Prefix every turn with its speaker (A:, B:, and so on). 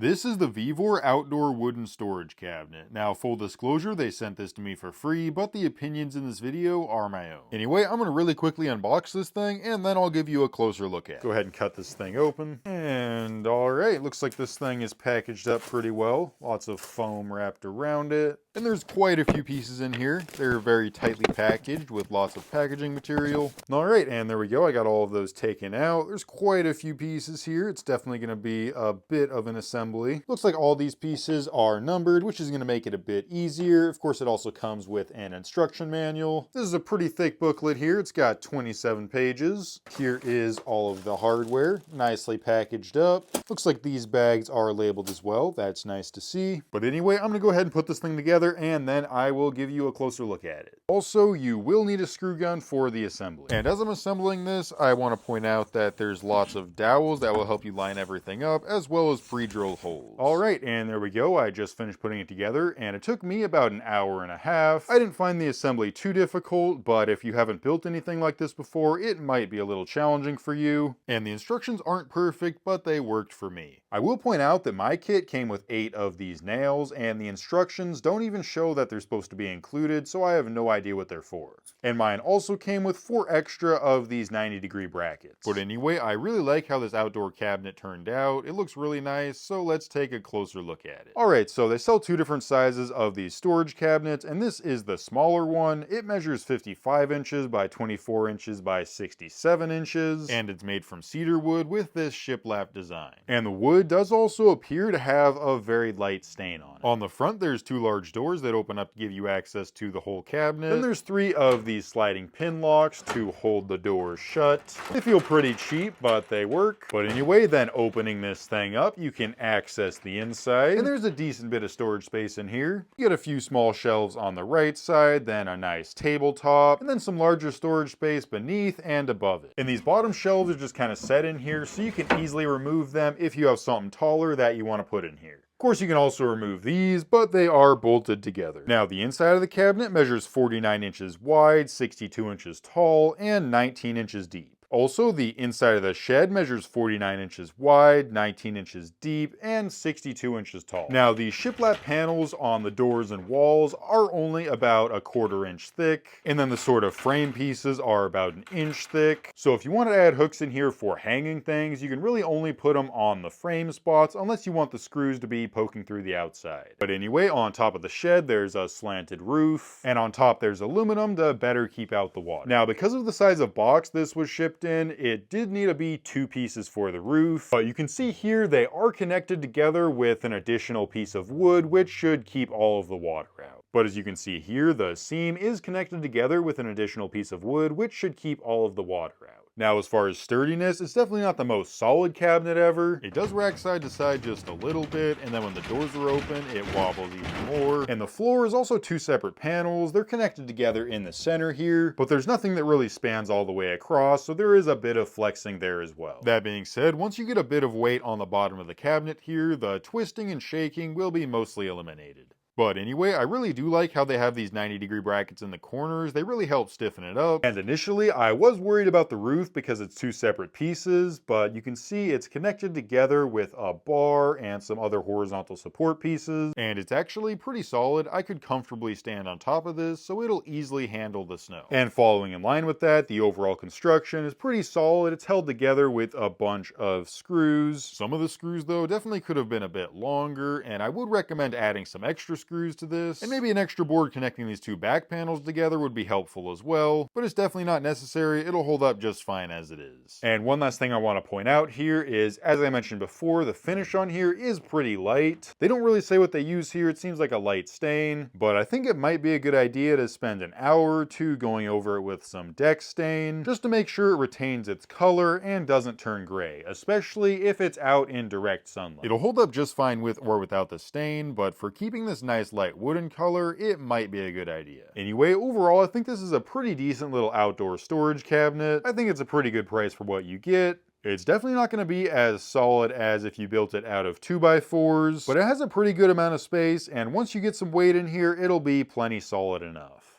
A: This is the VEVOR outdoor wooden storage cabinet. Now, full disclosure, they sent this to me for free, but the opinions in this video are my own. Anyway, I'm gonna really quickly unbox this thing, and then I'll give you a closer look at it. Go ahead and cut this thing open. And alright, looks like this thing is packaged up pretty well. Lots of foam wrapped around it. And there's quite a few pieces in here. They're very tightly packaged with lots of packaging material. Alright, and there we go. I got all of those taken out. There's quite a few pieces here. It's definitely going to be a bit of an assembly. Looks like all these pieces are numbered, which is going to make it a bit easier. Of course, it also comes with an instruction manual. This is a pretty thick booklet here. It's got 27 pages. Here is all of the hardware, nicely packaged up. Looks like these bags are labeled as well. That's nice to see. But anyway, I'm going to go ahead and put this thing together, and then I will give you a closer look at it. Also, you will need a screw gun for the assembly. And as I'm assembling this, I want to point out that there's lots of dowels that will help you line everything up, as well as pre-drilled holes. Alright, and there we go. I just finished putting it together, and it took me about an hour and a half. I didn't find the assembly too difficult, but if you haven't built anything like this before, it might be a little challenging for you. And the instructions aren't perfect, but they worked for me. I will point out that my kit came with 8 of these nails, and the instructions don't even show that they're supposed to be included, so I have no idea what they're for. And mine also came with 4 extra of these 90-degree brackets. But anyway, I really like how this outdoor cabinet turned out. It looks really nice, so let's take a closer look at it. Alright, so they sell 2 different sizes of these storage cabinets, and this is the smaller one. It measures 55 inches by 24 inches by 67 inches, and it's made from cedar wood with this shiplap design. And the wood does also appear to have a very light stain on it. On the front, there's 2 large doors that open up to give you access to the whole cabinet. Then there's 3 of these sliding pin locks to hold the doors shut. They feel pretty cheap, but they work. But anyway, then opening this thing up, you can access the inside. And there's a decent bit of storage space in here. You get a few small shelves on the right side, then a nice tabletop, and then some larger storage space beneath and above it. And these bottom shelves are just kind of set in here, so you can easily remove them if you have something taller that you want to put in here. Of course, you can also remove these, but they are bolted together. Now, the inside of the cabinet measures 49 inches wide, 62 inches tall, and 19 inches deep. Also, the inside of the shed measures 49 inches wide, 19 inches deep, and 62 inches tall. Now, the shiplap panels on the doors and walls are only about a 1/4 inch thick, and then the sort of frame pieces are about 1 inch thick. So if you want to add hooks in here for hanging things, you can really only put them on the frame spots unless you want the screws to be poking through the outside. But anyway, on top of the shed, there's a slanted roof, and on top there's aluminum to better keep out the water. Now, because of the size of box this was shipped in, it did need to be 2 pieces for the roof, but you can see here they are connected together with an additional piece of wood, which should keep all of the water out. But as you can see here, the seam is connected together with an additional piece of wood, which should keep all of the water out. Now, as far as sturdiness, it's definitely not the most solid cabinet ever. It does rack side to side just a little bit, and then when the doors are open, it wobbles even more. And the floor is also 2 separate panels. They're connected together in the center here, but there's nothing that really spans all the way across, so there is a bit of flexing there as well. That being said, once you get a bit of weight on the bottom of the cabinet here, the twisting and shaking will be mostly eliminated. But anyway, I really do like how they have these 90-degree brackets in the corners. They really help stiffen it up. And initially, I was worried about the roof because it's 2 separate pieces, but you can see it's connected together with a bar and some other horizontal support pieces. And it's actually pretty solid. I could comfortably stand on top of this, so it'll easily handle the snow. And following in line with that, the overall construction is pretty solid. It's held together with a bunch of screws. Some of the screws, though, definitely could have been a bit longer, and I would recommend adding some extra screws to this, and maybe an extra board connecting these 2 back panels together would be helpful as well, but it's definitely not necessary. It'll hold up just fine as it is. And one last thing I want to point out here is, as I mentioned before, the finish on here is pretty light. They don't really say what they use here. It seems like a light stain, but I think it might be a good idea to spend an hour or 2 going over it with some deck stain, just to make sure it retains its color and doesn't turn gray, especially if it's out in direct sunlight. It'll hold up just fine with or without the stain, but for keeping this nice light wooden color, it might be a good idea. Anyway, overall, I think this is a pretty decent little outdoor storage cabinet. I think it's a pretty good price for what you get. It's definitely not going to be as solid as if you built it out of 2x4s, but it has a pretty good amount of space, and once you get some weight in here, it'll be plenty solid enough.